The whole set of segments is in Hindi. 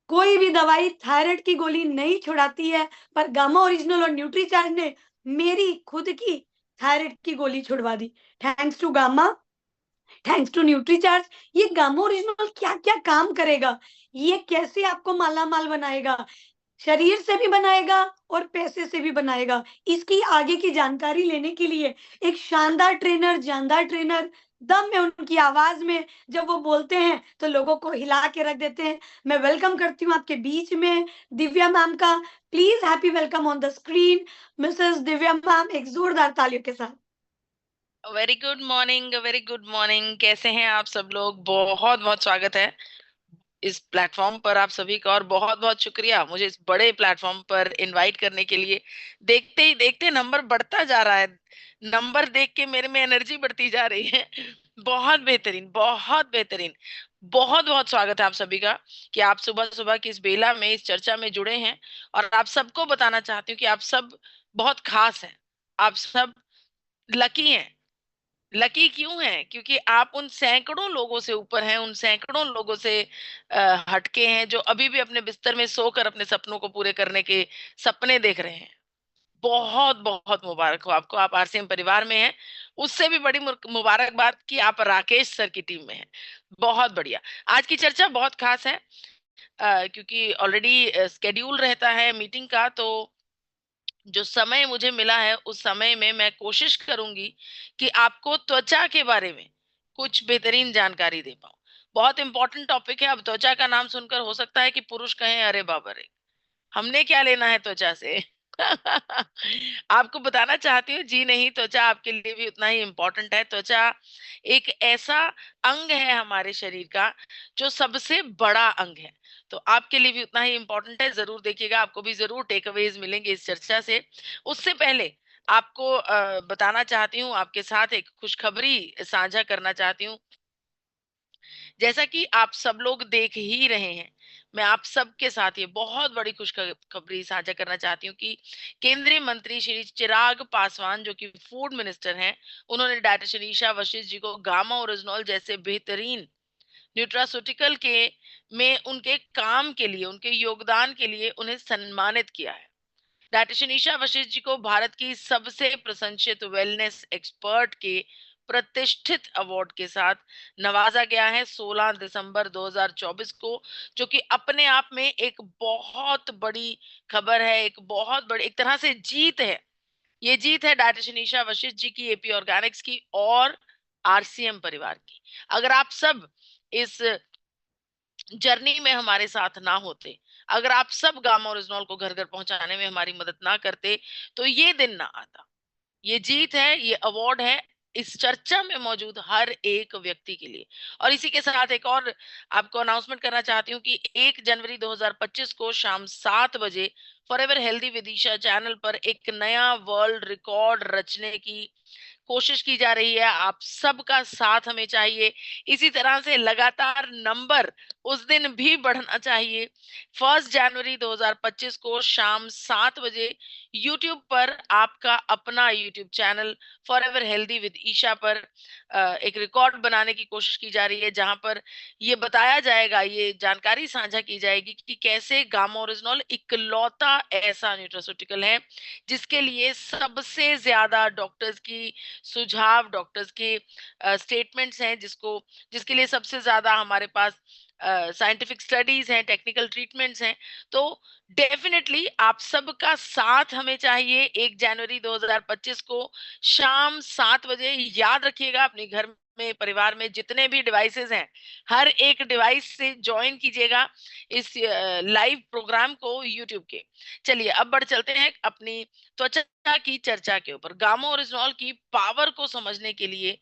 कोई भी दवाई थायराइड की गोली नहीं छुड़ाती है, पर गामा ओरिजिनल और न्यूट्रीचार्ज ने मेरी खुद की थायराइड की गोली छुड़वा दी। Thanks to Gamma, thanks to Nutricharge. ये गामा ओरिजिनल क्या-क्या काम करेगा, ये कैसे आपको मालामाल बनाएगा, शरीर से भी बनाएगा और पैसे से भी बनाएगा। इसकी आगे की जानकारी लेने के लिए एक शानदार ट्रेनर, जानदार ट्रेनर, दम है उनकी आवाज़ में, जब वो बोलते हैं तो लोगों को हिला के रख देते हैं। मैं वेलकम करती हूँ आपके बीच में दिव्या मैम का। Please happy welcome on the screen Mrs Divya ma'am, एक ज़ोरदार तालियों के साथ। Very good morning, very good morning. कैसे हैं आप सब लोग? बहुत बहुत स्वागत है इस प्लेटफॉर्म पर आप सभी का, और बहुत बहुत शुक्रिया मुझे इस बड़े प्लेटफॉर्म पर इनवाइट करने के लिए। देखते ही देखते नंबर बढ़ता जा रहा है। नंबर देख के मेरे में एनर्जी बढ़ती जा रही है। बहुत बेहतरीन, बहुत बेहतरीन। बहुत बहुत स्वागत है आप सभी का कि आप सुबह सुबह की इस बेला में इस चर्चा में जुड़े हैं। और आप सबको बताना चाहती हूँ कि आप सब बहुत खास हैं। आप सब लकी हैं। लकी क्यों है? क्योंकि आप उन सैकड़ों लोगों से ऊपर हैं, उन सैकड़ों लोगों से हटके हैं जो अभी भी अपने बिस्तर में सोकर अपने सपनों को पूरे करने के सपने देख रहे हैं। बहुत बहुत मुबारक हो आपको, आप आरसीएम परिवार में हैं। उससे भी बड़ी मुबारकबाद कि आप राकेश सर की टीम में हैं। बहुत बढ़िया। आज की चर्चा बहुत खास है, क्योंकि ऑलरेडी स्केड्यूल रहता है मीटिंग का। तो जो समय मुझे मिला है उस समय में मैं कोशिश करूंगी कि आपको त्वचा के बारे में कुछ बेहतरीन जानकारी दे पाऊं। बहुत इंपॉर्टेंट टॉपिक है। अब त्वचा का नाम सुनकर हो सकता है कि पुरुष कहें अरे बाबा रे, हमने क्या लेना है त्वचा से। आपको बताना चाहती हूँ, जी नहीं, त्वचा आपके लिए भी उतना ही इम्पोर्टेंट है। त्वचा एक ऐसा अंग है हमारे शरीर का जो सबसे बड़ा अंग है। तो आपके लिए भी उतना ही इम्पोर्टेंट है। जरूर देखिएगा, आपको भी जरूर टेक अवेज मिलेंगे इस चर्चा से। उससे पहले आपको बताना चाहती हूँ, आपके साथ एक खुशखबरी साझा करना चाहती हूँ। जैसा कि आप सब लोग देख ही रहे हैं, मैं आप सबके साथ ये बहुत बड़ी खुशखबरी साझा करना चाहती हूँ कि केंद्रीय मंत्री श्री चिराग पासवान, जो कि फूड मिनिस्टर हैं, उन्होंने डॉक्टर शनीशा वशिष्ठ जी को गामा ओरिजिनॉल जैसे बेहतरीन न्यूट्रास्यूटिकल के में उनके काम के लिए, उनके योगदान के लिए उन्हें सम्मानित किया है। डॉक्टर शनीशा वशिष्ठ जी को भारत की सबसे प्रशंसित वेलनेस एक्सपर्ट के प्रतिष्ठित अवार्ड के साथ नवाजा गया है 16 दिसंबर 2024 को, जो कि अपने आप में एक बहुत बड़ी खबर है, एक बहुत बड़ी एक तरह से जीत है। ये जीत है डॉक्टर शनीशा वशिष्ठ जी की, एपी ऑर्गेनिक्स की और आरसीएम परिवार की। अगर आप सब इस जर्नी में हमारे साथ ना होते, अगर आप सब गामा ओरिजिनल को घर घर पहुंचाने में हमारी मदद ना करते, तो ये दिन ना आता। ये जीत है, ये अवार्ड है इस चर्चा में मौजूद हर एक व्यक्ति के लिए। और इसी के साथ एक और आपको अनाउंसमेंट करना चाहती हूँ कि 1 जनवरी 2025 को शाम 7 बजे फॉरएवर हेल्दी विदिशा चैनल पर एक नया वर्ल्ड रिकॉर्ड रचने की कोशिश की जा रही है। आप सबका साथ हमें चाहिए। इसी तरह से लगातार नंबर उस दिन भी बढ़ना चाहिए। 1 जनवरी 2025 को शाम 7 बजे यूट्यूब पर आपका अपना YouTube channel forever healthy with Isha पर एक रिकॉर्ड बनाने की कोशिश की जा रही है, जहां पर ये बताया जाएगा, ये जानकारी साझा की जाएगी कि कैसे गामा ओरिजिनल इकलौता ऐसा न्यूट्रास्यूटिकल है जिसके लिए सबसे ज्यादा डॉक्टर्स की सुझाव, डॉक्टर्स के स्टेटमेंट्स हैं, जिसके लिए सबसे ज्यादा हमारे पास साइंटिफिक स्टडीज हैं, टेक्निकल ट्रीटमेंट्स हैं। तो डेफिनेटली आप सबका साथ हमें चाहिए 1 जनवरी 2025 को शाम 7 बजे। याद रखिएगा, अपने घर में, परिवार में जितने भी डिवाइसेस हैं, हर एक डिवाइस से ज्वाइन कीजिएगा इस लाइव प्रोग्राम को यूट्यूब के। चलिए अब बढ़ चलते हैं अपनी त्वचा की चर्चा के ऊपर। गामा ओरिजिनॉल की पावर को समझने के लिए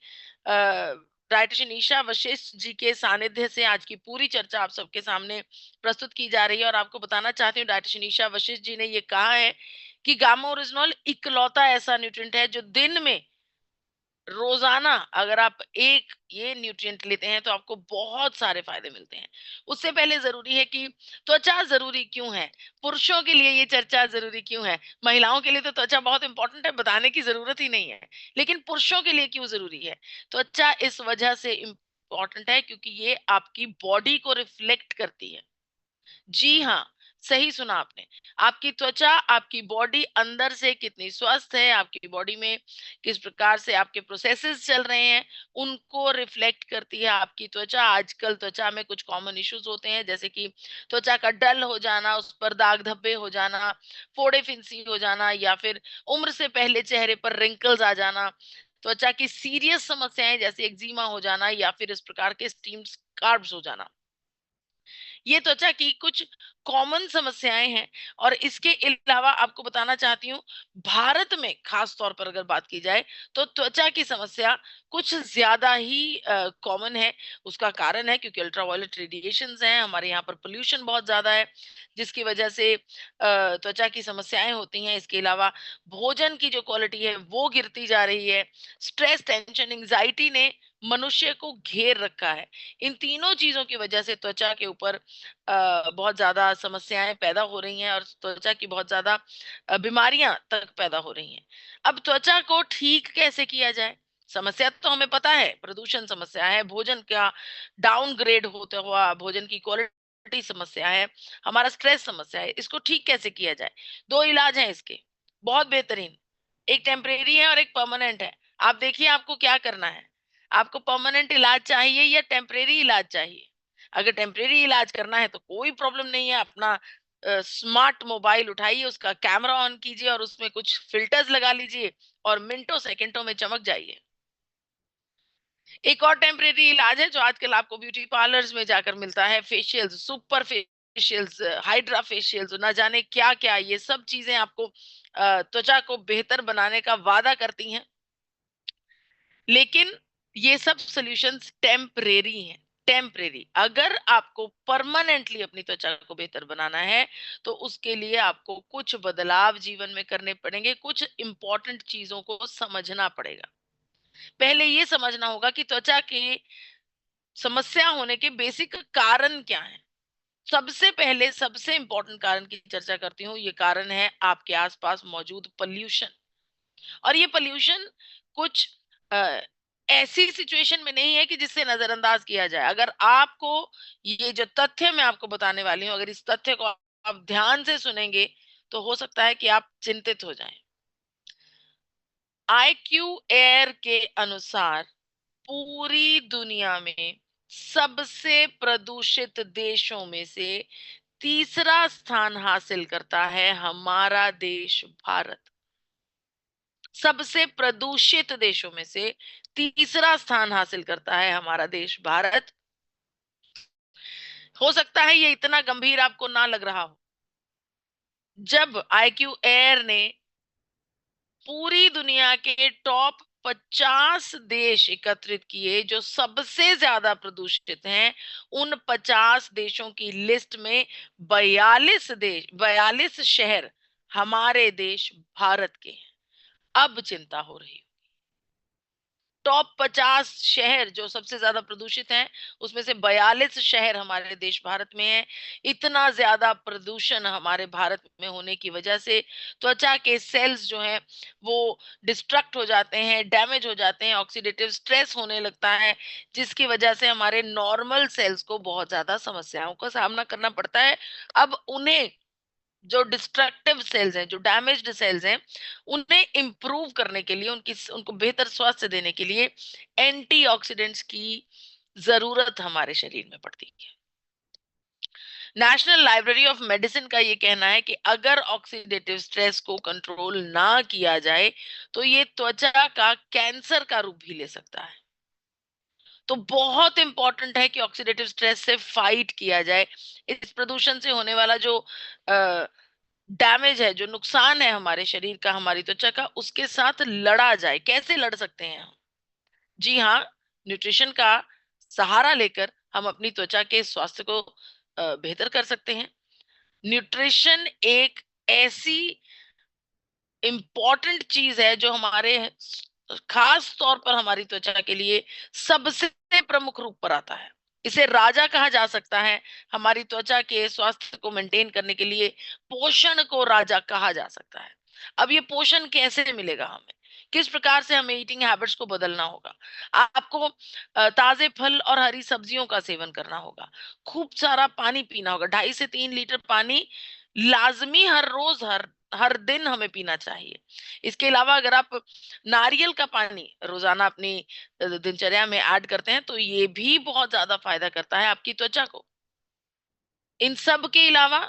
डायटिशियन ईशा वशिष्ठ जी के सानिध्य से आज की पूरी चर्चा आप सबके सामने प्रस्तुत की जा रही है। और आपको बताना चाहती हूँ, डायटिशियन ईशा वशिष्ठ जी ने ये कहा है कि गामा ओरिजिनॉल इकलौता ऐसा न्यूट्रिएंट है जो दिन में, रोजाना अगर आप एक ये न्यूट्रिएंट लेते हैं तो आपको बहुत सारे फायदे मिलते हैं। उससे पहले जरूरी है कि त्वचा जरूरी क्यों है, पुरुषों के लिए ये चर्चा जरूरी क्यों है। महिलाओं के लिए तो त्वचा बहुत इंपॉर्टेंट है, बताने की जरूरत ही नहीं है। लेकिन पुरुषों के लिए क्यों जरूरी है त्वचा? इस वजह से इंपॉर्टेंट है क्योंकि ये आपकी बॉडी को रिफ्लेक्ट करती है। जी हाँ, सही सुना आपने। आपकी त्वचा, आपकी बॉडी अंदर से कितनी स्वस्थ है, आपकी बॉडी में किस प्रकार से आपके प्रोसेसेस चल रहे हैं, उनको रिफ्लेक्ट करती है आपकी त्वचा। आजकल त्वचा में कुछ कॉमन इश्यूज होते हैं, जैसे कि त्वचा का डल हो जाना, उस पर दाग धब्बे हो जाना, फोड़े फिंसी हो जाना, या फिर उम्र से पहले चेहरे पर रिंकल्स आ जाना, त्वचा की सीरियस समस्याएं जैसे एक्जिमा हो जाना, या फिर इस प्रकार के स्टीम स्कार्ब्स हो जाना। ये त्वचा की कुछ कॉमन समस्याएं हैं। और इसके अलावा आपको बताना चाहती हूँ, भारत में खास तौर पर अगर बात की जाए तो त्वचा की समस्या कुछ ज्यादा ही कॉमन है। उसका कारण है क्योंकि अल्ट्रावायलेट रेडिएशंस हैं, हमारे यहाँ पर पोल्यूशन बहुत ज्यादा है, जिसकी वजह से त्वचा की समस्याएं होती हैं। इसके अलावा भोजन की जो क्वालिटी है वो गिरती जा रही है। स्ट्रेस, टेंशन, एंजाइटी ने मनुष्य को घेर रखा है। इन तीनों चीजों की वजह से त्वचा के ऊपर बहुत ज्यादा समस्याएं पैदा हो रही हैं, और त्वचा की बहुत ज्यादा बीमारियां तक पैदा हो रही हैं। अब त्वचा को ठीक कैसे किया जाए? समस्या तो हमें पता है, प्रदूषण समस्या है, भोजन का डाउनग्रेड होता हुआ भोजन की क्वालिटी समस्या है, हमारा स्ट्रेस समस्या है। इसको ठीक कैसे किया जाए? दो इलाज हैं इसके, बहुत बेहतरीन। एक टेम्परेरी है और एक परमानेंट है। आप देखिए आपको क्या करना है। आपको परमानेंट इलाज चाहिए या टेम्परेरी इलाज चाहिए? अगर टेम्परेरी इलाज करना है तो कोई प्रॉब्लम नहीं है। अपना स्मार्ट मोबाइल उठाइए, उसका कैमरा ऑन कीजिए और उसमें कुछ फिल्टर्स लगा लीजिए और मिनटों सेकंडों में चमक जाइए। एक और टेम्परेरी इलाज है जो आजकल आपको ब्यूटी पार्लर्स में जाकर मिलता है, facials, super facials, hydra facials, ना जाने क्या क्या। ये सब चीजें आपको त्वचा को बेहतर बनाने का वादा करती हैं, लेकिन ये सब सॉल्यूशंस टेम्परेरी हैं। टेम्परेरी। अगर आपको परमानेंटली अपनी त्वचा को बेहतर बनाना है तो उसके लिए आपको कुछ बदलाव जीवन में करने पड़ेंगे, कुछ इंपॉर्टेंट चीजों को समझना पड़ेगा। पहले ये समझना होगा कि त्वचा के समस्या होने के बेसिक कारण क्या है। सबसे पहले सबसे इंपॉर्टेंट कारण की चर्चा करती हूँ। ये कारण है आपके आसपास मौजूद पोल्यूशन। और ये पोल्यूशन कुछ अ, ऐसी सिचुएशन में नहीं है कि जिससे नजरअंदाज किया जाए। अगर आपको ये जो तथ्य मैं आपको बताने वाली हूँ, अगर इस तथ्य को आप ध्यान से सुनेंगे तो हो सकता है कि आप चिंतित हो जाएं। आईक्यू एयर के अनुसार पूरी दुनिया में सबसे प्रदूषित देशों में से तीसरा स्थान हासिल करता है हमारा देश भारत। सबसे प्रदूषित देशों में से तीसरा स्थान हासिल करता है हमारा देश भारत। हो सकता है ये इतना गंभीर आपको ना लग रहा हो। जब आईक्यू एयर ने पूरी दुनिया के टॉप 50 देश एकत्रित किए जो सबसे ज्यादा प्रदूषित हैं, उन 50 देशों की लिस्ट में 42 शहर हमारे देश भारत के हैं। अब चिंता हो रही। टॉप 50 शहर जो सबसे ज्यादा प्रदूषित हैं, उसमें से 42 शहर हमारे देश भारत में है। इतना ज्यादा प्रदूषण हमारे भारत में होने की वजह से त्वचा के सेल्स जो हैं वो डिस्ट्रक्ट हो जाते हैं, डैमेज हो जाते हैं, ऑक्सीडेटिव स्ट्रेस होने लगता है, जिसकी वजह से हमारे नॉर्मल सेल्स को बहुत ज्यादा समस्याओं का सामना करना पड़ता है। अब उन्हें, जो डिस्ट्रक्टिव सेल्स हैं, जो डैमेज्ड सेल्स हैं, उन्हें इंप्रूव करने के लिए, उनको बेहतर स्वास्थ्य देने के लिए एंटीऑक्सीडेंट्स की जरूरत हमारे शरीर में पड़ती है। नेशनल लाइब्रेरी ऑफ मेडिसिन का ये कहना है कि अगर ऑक्सीडेटिव स्ट्रेस को कंट्रोल ना किया जाए तो ये त्वचा का कैंसर का रूप भी ले सकता है। तो बहुत इंपॉर्टेंट है कि ऑक्सीडेटिव स्ट्रेस से फाइट किया जाए। इस प्रदूषण से होने वाला जो डैमेज है, जो नुकसान है हमारे शरीर का, हमारी त्वचा का, उसके साथ लड़ा जाए। कैसे लड़ सकते हैं हम? जी हाँ, न्यूट्रिशन का सहारा लेकर हम अपनी त्वचा के स्वास्थ्य को बेहतर कर सकते हैं। न्यूट्रिशन एक ऐसी इंपॉर्टेंट चीज है जो हमारे खास तौर पर हमारी त्वचा के लिए सबसे प्रमुख रूप पर आता है। इसे राजा कहा जा सकता है। हमारी त्वचा के स्वास्थ्य को मेंटेन करने के लिए पोषण को राजा कहा जा सकता है। अब ये पोषण कैसे मिलेगा हमें? किस प्रकार से हमें ईटिंग हैबिट्स को बदलना होगा। आपको ताजे फल और हरी सब्जियों का सेवन करना होगा, खूब सारा पानी पीना होगा, 2.5 से 3 लीटर पानी लाजमी हर रोज हर हर दिन हमें पीना चाहिए। इसके अलावा अगर आप नारियल का पानी रोजाना अपनी दिनचर्या में ऐड करते हैं तो ये भी बहुत ज्यादा फायदा करता है आपकी त्वचा को। इन सब के अलावा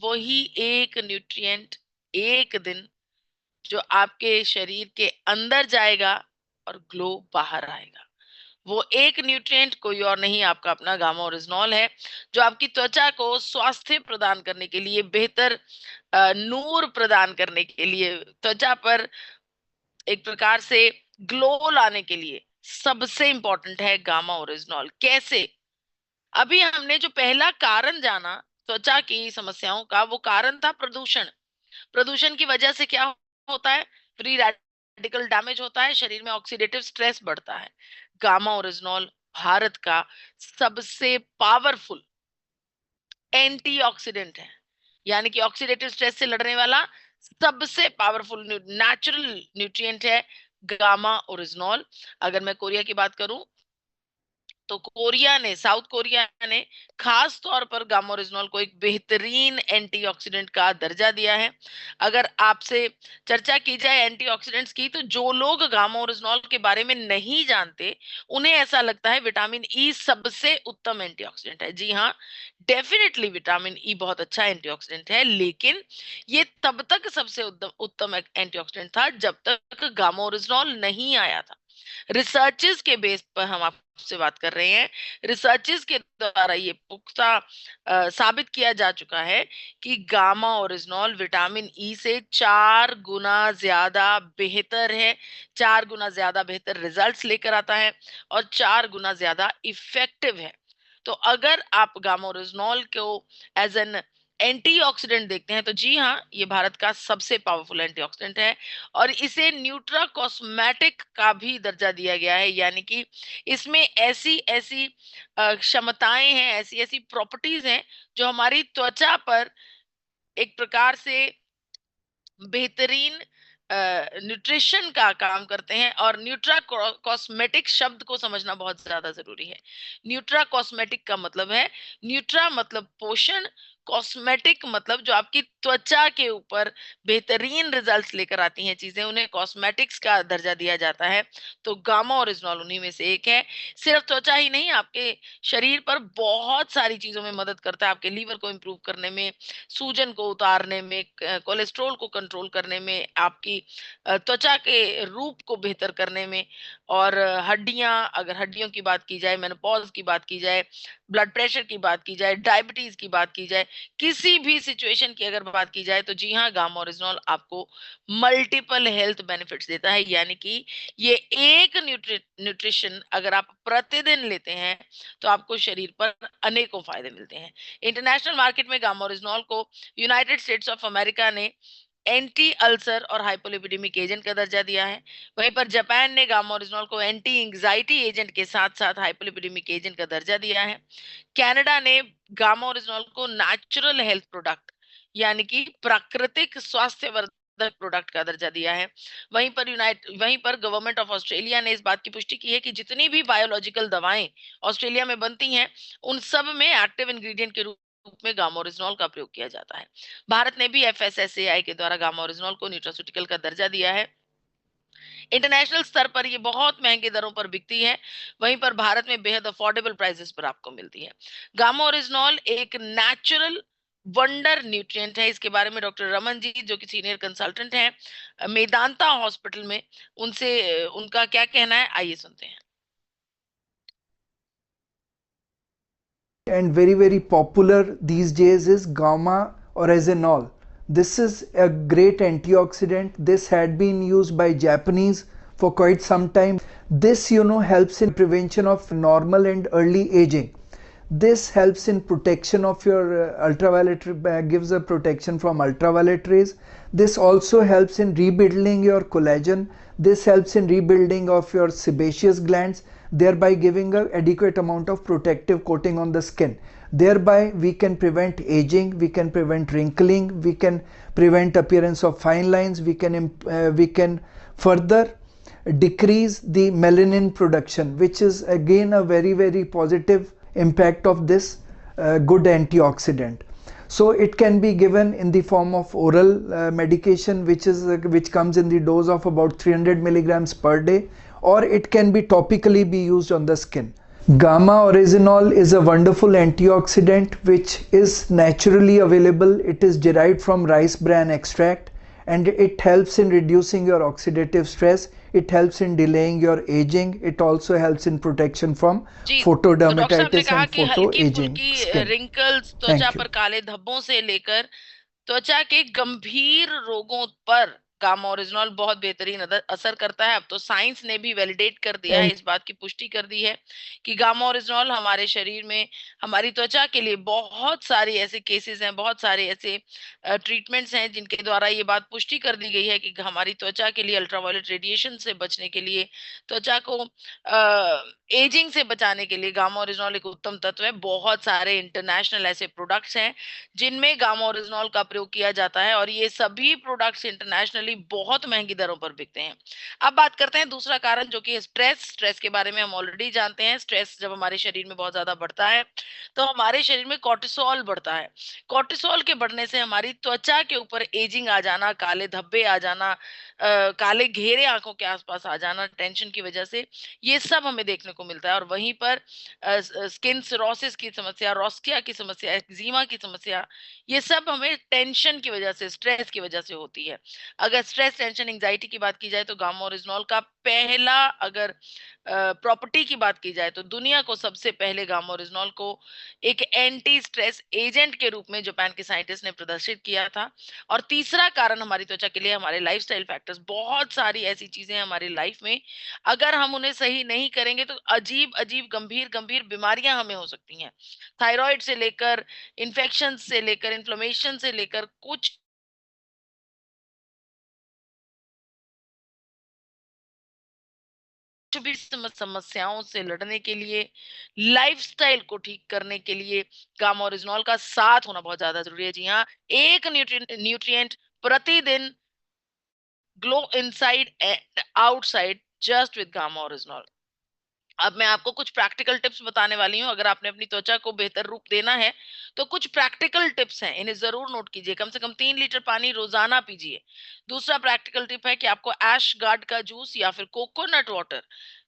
वही एक न्यूट्रिएंट एक दिन जो आपके शरीर के अंदर जाएगा और ग्लो बाहर आएगा, वो एक न्यूट्रिएंट कोई और नहीं आपका अपना गामा ओरिजिनॉल है, जो आपकी त्वचा को स्वास्थ्य प्रदान करने के लिए, बेहतर नूर प्रदान करने के लिए, त्वचा पर एक प्रकार से ग्लो लाने के लिए सबसे इंपॉर्टेंट है गामा ओरिजिनॉल। कैसे? अभी हमने जो पहला कारण जाना त्वचा की समस्याओं का, वो कारण था प्रदूषण। प्रदूषण की वजह से क्या होता है? फ्री रेडिकल डैमेज होता है, शरीर में ऑक्सीडेटिव स्ट्रेस बढ़ता है। गामा ओरिजिनॉल भारत का सबसे पावरफुल एंटीऑक्सीडेंट है, यानी कि ऑक्सीडेटिव स्ट्रेस से लड़ने वाला सबसे पावरफुल नेचुरल न्यूट्रिएंट है गामा ओरिजिनॉल। अगर मैं कोरिया की बात करूं तो साउथ कोरिया ने खास तौर पर गामा ओरिजिनॉल को एक बेहतरीन एंटीऑक्सीडेंट का दर्जा दिया है। अगर आपसे चर्चा की जाए एंटीऑक्सीडेंट्स की, तो जो लोग गामा ओरिजिनॉल के बारे में नहीं जानते उन्हें ऐसा लगता है विटामिन ई सबसे उत्तम एंटीऑक्सीडेंट है। जी हाँ, डेफिनेटली विटामिन ई बहुत अच्छा एंटीऑक्सीडेंट है, लेकिन ये तब तक सबसे उत्तम एंटीऑक्सीडेंट था जब तक गामा ओरिजिनॉल नहीं आया था। रिसर्चेस के बेस पर हम आपसे बात कर रहे हैं। रिसर्चेस के द्वारा ये पुख्ता साबित किया जा चुका है कि गामा ओरिजिनॉल विटामिन ई से 4 गुना ज्यादा बेहतर है, 4 गुना ज्यादा बेहतर रिजल्ट्स लेकर आता है और 4 गुना ज्यादा इफेक्टिव है। तो अगर आप गामा ओरिजिनॉल को एज एन एंटीऑक्सीडेंट देखते हैं तो जी हाँ, ये भारत का सबसे पावरफुल एंटीऑक्सीडेंट है और इसे न्यूट्रा कॉस्मेटिक का भी दर्जा दिया गया है, यानी कि इसमें ऐसी ऐसी क्षमताएं हैं, ऐसी ऐसी प्रॉपर्टीज हैं जो हमारी त्वचा पर एक प्रकार से बेहतरीन न्यूट्रिशन का काम करते हैं। और न्यूट्रा कॉस्मेटिक शब्द को समझना बहुत ज्यादा जरूरी है। न्यूट्रा कॉस्मेटिक का मतलब है, न्यूट्रा मतलब पोषण, कॉस्मेटिक मतलब जो आपकी त्वचा के ऊपर बेहतरीन रिजल्ट्स लेकर आती हैं चीजें, उन्हें कॉस्मेटिक्स का दर्जा दिया जाता है। तो गामा ओरिजिनॉल उन्हीं में से एक है। सिर्फ त्वचा ही नहीं, आपके शरीर पर बहुत सारी चीजों में मदद करता है, आपके लीवर को इंप्रूव करने में, सूजन को उतारने में, कोलेस्ट्रॉल को कंट्रोल करने में, आपकी त्वचा के रूप को बेहतर करने में, और हड्डियां, अगर हड्डियों की बात की जाए, मेनोपॉज की बात की जाए, ब्लड प्रेशर की बात की जाए, डायबिटीज की बात की जाए, किसी भी सिचुएशन की अगर बात की जाए तो जी हाँ, गामा ओरिजिनॉल आपको मल्टीपल हेल्थ बेनिफिट्स देता है। यानी कि ये एक न्यूट्रिशन अगर आप प्रतिदिन लेते हैं तो आपको शरीर पर अनेकों फायदे मिलते हैं। इंटरनेशनल मार्केट में गामा ओरिजिनॉल को यूनाइटेड स्टेट्स ऑफ अमेरिका ने एंटी अल्सर और हाइपोलिपिडेमिक एजेंट का दर्जा दिया है। वहीं पर जापान ने गामा ओरिजिनॉल को एंटी एंजाइटी एजेंट के साथ साथ हाइपोलिपिडेमिक एजेंट का दर्जा दिया है। कनाडा ने गामा ओरिजिनॉल को नेचुरल हेल्थ प्रोडक्ट, यानी कि प्राकृतिक स्वास्थ्यवर्धक प्रोडक्ट का दर्जा दिया है। वहीं पर गवर्नमेंट ऑफ ऑस्ट्रेलिया ने इस बात की पुष्टि की है कि जितनी भी बायोलॉजिकल दवाएं ऑस्ट्रेलिया में बनती हैं उन सब में एक्टिव इंग्रेडिएंट के रूप में गामा ओरिजिनॉल का प्रयोग किया जाता है। भारत ने भी एफएसएसएआई के द्वारा गामा ओरिजिनॉल को न्यूट्रास्यूटिकल का दर्जा दिया है। इंटरनेशनल स्तर पर ये बहुत महंगे दरों पर बिकती है, वहीं पर भारत में बेहद अफोर्डेबल प्राइसेस पर आपको मिलती है। गामा ओरिजिनॉल एक नेचुरल वंडर न्यूट्रिएंट है। इसके बारे में डॉक्टर रमन जी, जो कि सीनियर कंसल्टेंट हैं मेदांता हॉस्पिटल में, उनसे उनका क्या कहना है, आइए सुनते हैं। And very very popular these days is gamma oryzanol. This is a great antioxidant. This had been used by Japanese for quite some time. This helps in prevention of normal and early aging. This helps in protection of your ultraviolet, gives a protection from ultraviolet rays. This also helps in rebuilding your collagen. This helps in rebuilding of your sebaceous glands, thereby giving an adequate amount of protective coating on the skin. Thereby we can prevent aging, we can prevent wrinkling, we can prevent appearance of fine lines, we can further decrease the melanin production, which is again a very, very positive impact of this good antioxidant. So it can be given in the form of oral medication, which comes in the dose of about 300 milligrams per day, or it can be topically be used on the skin. Gamma oryzanol is a wonderful antioxidant which is naturally available. It is derived from rice bran extract, and it helps in reducing your oxidative stress. It helps in delaying your aging. It also helps in protection from जी, तो डॉक्टर साहब ने photodermatitis कहा and कि हल्की photoaging फुल्की skin. रिंकल्स, त्वचा Thank you. पर काले धब्बों से लेकर त्वचा के गंभीर रोगों पर गामा ओरिजिनॉल बहुत बेहतरीन असर करता है। अब तो साइंस ने भी वैलिडेट कर दिया है, इस बात की पुष्टि कर दी है कि गामा ओरिजिनॉल हमारे शरीर में हमारी त्वचा के लिए बहुत सारी ऐसे केसेस हैं, बहुत सारे ऐसे ट्रीटमेंट्स हैं जिनके द्वारा ये बात पुष्टि कर दी गई है कि हमारी त्वचा के लिए अल्ट्रावायलेट रेडिएशन से बचने के लिए, त्वचा को एजिंग से बचाने के लिए गामा ओरिजिनॉल एक उत्तम तत्व है। बहुत सारे इंटरनेशनल ऐसे प्रोडक्ट्स हैं जिनमें गामा ओरिजिनॉल का प्रयोग किया जाता है और ये सभी प्रोडक्ट्स इंटरनेशनली बहुत महंगी दरों पर बिकते हैं। अब बात करते हैं दूसरा कारण, जो कि स्ट्रेस के बारे में हम ऑलरेडी जानते हैं। स्ट्रेस जब हमारे शरीर में बहुत ज्यादा बढ़ता है तो हमारे शरीर में कोर्टिसोल बढ़ता है। कोर्टिसोल के बढ़ने से हमारी त्वचा के ऊपर एजिंग आ जाना, काले धब्बे आ जाना, काले घेरे आंखों के आसपास आ जाना टेंशन की वजह से, ये सब हमें देखने को मिलता है। और वहीं पर स्किन सिरोसिस की समस्या, रोस्किया की समस्या, एक्जिमा की समस्या, ये सब हमें टेंशन की वजह से, स्ट्रेस की वजह से होती है। अगर स्ट्रेस, टेंशन, एंजाइटी की बात की जाए तो गामा ओरिजिनॉल का पहला, अगर प्रॉपर्टी की बात की जाए तो दुनिया को सबसे पहले गामा ओरिजिनॉल को एक एंटी स्ट्रेस एजेंट के रूप में जापान के साइंटिस्ट ने प्रदर्शित किया था। और तीसरा कारण हमारी त्वचा के लिए हमारे लाइफस्टाइल फैक्टर्स, बहुत सारी ऐसी चीजें हैं हमारी लाइफ में, अगर हम उन्हें सही नहीं करेंगे तो अजीब अजीब गंभीर गंभीर बीमारियां हमें हो सकती हैं। थायराइड से लेकर, इन्फेक्शन से लेकर, इन्फ्लेमेशन से लेकर, कुछ भी समस्याओं से लड़ने के लिए, लाइफस्टाइल को ठीक करने के लिए गामा ओरिजिनॉल का साथ होना बहुत ज्यादा जरूरी है। जी हाँ, एक न्यूट्रिएंट प्रतिदिन, glow inside and outside, just with gamma oryzanol. अब मैं आपको कुछ प्रैक्टिकल टिप्स बताने वाली हूँ। अगर आपने अपनी त्वचा को बेहतर रूप देना है तो कुछ प्रैक्टिकल टिप्स हैं, इन्हें जरूर नोट कीजिए। कम से कम 3 लीटर पानी रोजाना पीजिए। दूसरा प्रैक्टिकल टिप है कि आपको ऐश गार्ड का जूस या फिर कोकोनट वाटर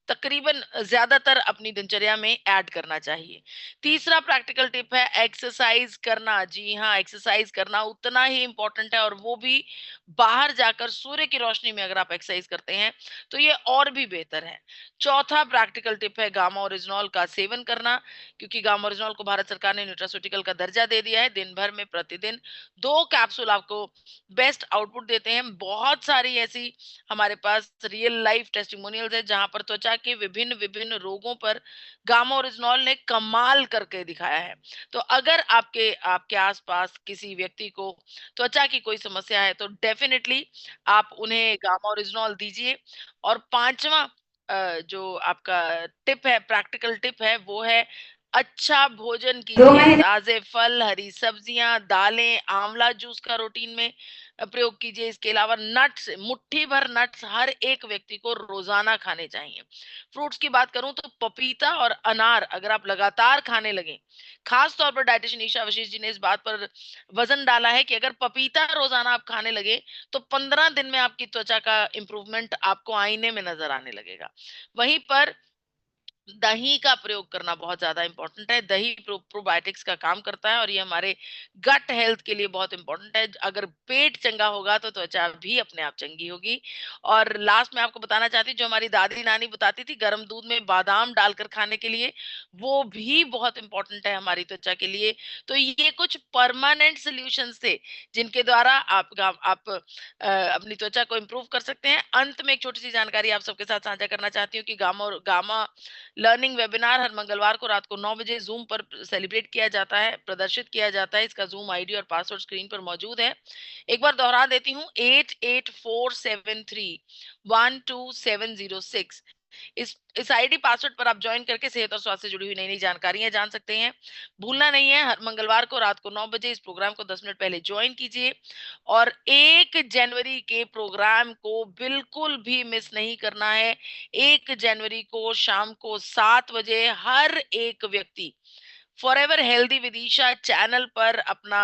तकरीबन ज्यादातर अपनी दिनचर्या में ऐड करना चाहिए। तीसरा प्रैक्टिकल टिप है एक्सरसाइज करना। जी हाँ, एक्सरसाइज करना उतना ही इंपॉर्टेंट है, और वो भी बाहर जाकर सूर्य की रोशनी में अगर आप एक्सरसाइज करते हैं तो ये और भी बेहतर है। चौथा प्रैक्टिकल टिप है गामा ओरिजिनॉल का सेवन करना, क्योंकि गामा ओरिजिनॉल को भारत सरकार ने न्यूट्रास्यूटिकल का दर्जा दे दिया है। दिन भर में प्रतिदिन 2 कैप्सूल आपको बेस्ट आउटपुट देते हैं। बहुत सारी ऐसी हमारे पास रियल लाइफ टेस्टिमोनियल्स है जहां पर त्वचा के विभिन्न विभिन्न रोगों पर गामा ओरिजिनॉल ने कमाल करके दिखाया है। तो अगर आपके आपके आसपास किसी व्यक्ति को त्वचा की कोई समस्या है तो डेफिनेटली आप उन्हें गामा ओरिजिनॉल दीजिए। और पांचवा जो आपका टिप है, प्रैक्टिकल टिप है, वो है अच्छा भोजन कीजिए। ताजे फल, हरी सब्जियां, दालें, आंवला जूस का रूटीन में प्रयोग कीजिए। इसके अलावा नट्स, मुट्ठी भर नट्स हर एक व्यक्ति को रोजाना खाने चाहिए। फ्रूट्स की बात करूं तो पपीता और अनार अगर आप लगातार खाने लगे, खास तौर पर डाइटिशियन ईशा वशिष्ठ जी ने इस बात पर वजन डाला है कि अगर पपीता रोजाना आप खाने लगे तो 15 दिन में आपकी त्वचा का इंप्रूवमेंट आपको आईने में नजर आने लगेगा। वहीं पर दही का प्रयोग करना बहुत ज्यादा इंपॉर्टेंट है। दही प्रोबायोटिक्स का काम करता है और ये हमारे गट हेल्थ के लिए बहुत इंपॉर्टेंट है। अगर पेट चंगा होगा तो त्वचा भी अपने आप चंगी होगी। और लास्ट में आपको बताना चाहती हूँ, जो हमारी दादी नानी बताती थी गर्म दूध में बादाम डालकर खाने के लिए, वो भी बहुत इंपॉर्टेंट है हमारी त्वचा के लिए। तो ये कुछ परमानेंट सोल्यूशन थे जिनके द्वारा आप अपनी त्वचा को इम्प्रूव कर सकते हैं। अंत में एक छोटी सी जानकारी आप सबके साथ साझा करना चाहती हूँ कि गामा लर्निंग वेबिनार हर मंगलवार को रात को 9 बजे जूम पर सेलिब्रेट किया जाता है, प्रदर्शित किया जाता है। इसका जूम आईडी और पासवर्ड स्क्रीन पर मौजूद है। एक बार दोहरा देती हूँ, 8847312706। इस आईडी पासवर्ड पर आप ज्वाइन करके सेहत और स्वास्थ्य से जुड़ी हुई नई नई जानकारियां जान सकते हैं। भूलना नहीं है, हर मंगलवार को रात को 9 बजे इस प्रोग्राम को 10 मिनट पहले ज्वाइन कीजिए और 1 जनवरी के प्रोग्राम को बिल्कुल भी मिस नहीं करना है। 1 जनवरी को शाम को 7 बजे हर एक व्यक्ति फॉरएवर हेल्दी विदिशा चैनल पर अपना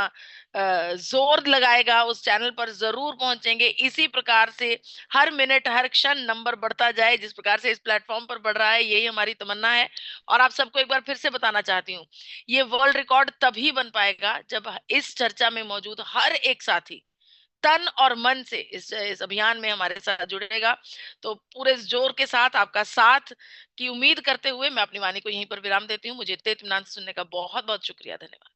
जोर लगाएगा, उस चैनल पर जरूर पहुंचेंगे। इसी प्रकार से हर मिनट हर क्षण नंबर बढ़ता जाए, जिस प्रकार से इस प्लेटफॉर्म पर बढ़ रहा है, यही हमारी तमन्ना है। और आप सबको एक बार फिर से बताना चाहती हूँ, ये वर्ल्ड रिकॉर्ड तभी बन पाएगा जब इस चर्चा में मौजूद हर एक साथी तन और मन से इस अभियान में हमारे साथ जुड़ेगा। तो पूरे जोर के साथ आपका साथ की उम्मीद करते हुए मैं अपनी वाणी को यहीं पर विराम देती हूँ। मुझे इतने इत्मीनान से सुनने का बहुत बहुत शुक्रिया, धन्यवाद।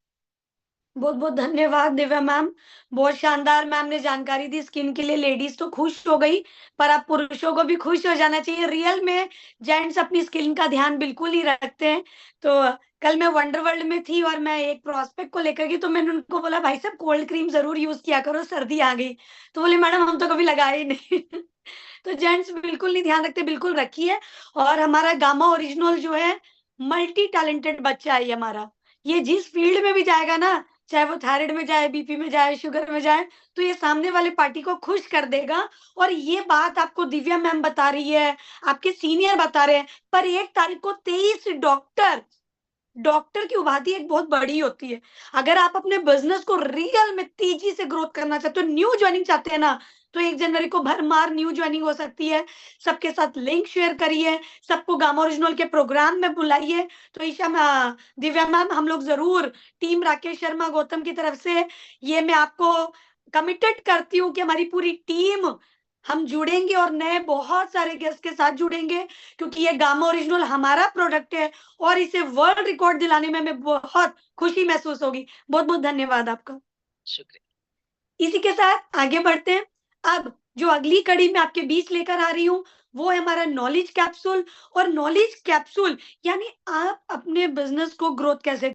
बहुत बहुत धन्यवाद दिव्या मैम, बहुत शानदार मैम ने जानकारी दी। स्किन के लिए लेडीज तो खुश हो गई, पर अब पुरुषों को भी खुश हो जाना चाहिए। रियल में जेंट्स अपनी स्किन का ध्यान बिल्कुल ही रखते हैं। तो कल मैं वंडर वर्ल्ड में थी और मैं एक प्रोस्पेक्ट को लेकर गई, तो मैंने उनको बोला भाई साहब कोल्ड क्रीम जरूर यूज किया करो, सर्दी आ गई। तो बोले मैडम हम तो कभी लगाए ही नहीं। तो जेंट्स बिल्कुल नहीं ध्यान रखते, बिल्कुल रखिए। और हमारा गामा ओरिजिनल जो है मल्टी टैलेंटेड बच्चा है हमारा, ये जिस फील्ड में भी जाएगा ना, चाहे वो थायराइड में जाए, बीपी में जाए, शुगर में जाए, तो ये सामने वाले पार्टी को खुश कर देगा। और ये बात आपको दिव्या मैम बता रही है, आपके सीनियर बता रहे हैं, पर 1 तारीख को 23 डॉक्टर की उपाधि एक बहुत बड़ी होती है। अगर आप अपने बिजनेस को रियल में तेजी से ग्रोथ करना चाहते हो, न्यू ज्वाइनिंग चाहते हैं ना, तो 1 जनवरी को भरमार न्यू ज्वाइनिंग हो सकती है। सबके साथ लिंक शेयर करिए, सबको गामा ओरिजिनल के प्रोग्राम में बुलाइए। तो ईशा दिव्या मैम, हम लोग जरूर टीम राकेश शर्मा गौतम की तरफ से ये मैं आपको कमिटेड करती हूँ कि हमारी पूरी टीम हम जुड़ेंगे और नए बहुत सारे गेस्ट के साथ जुड़ेंगे, क्योंकि ये गामा ओरिजिनल हमारा प्रोडक्ट है और इसे वर्ल्ड रिकॉर्ड दिलाने में हमें बहुत खुशी महसूस होगी। बहुत बहुत धन्यवाद आपका। शुक्रिया। इसी के साथ आगे बढ़ते हैं। अब जो अगली कड़ी में आपके बीच लेकर आ रही हूँ वो है हमारा नॉलेज कैप्सूल। और नॉलेज कैप्सूल यानी आप अपने बिजनेस को ग्रोथ कैसे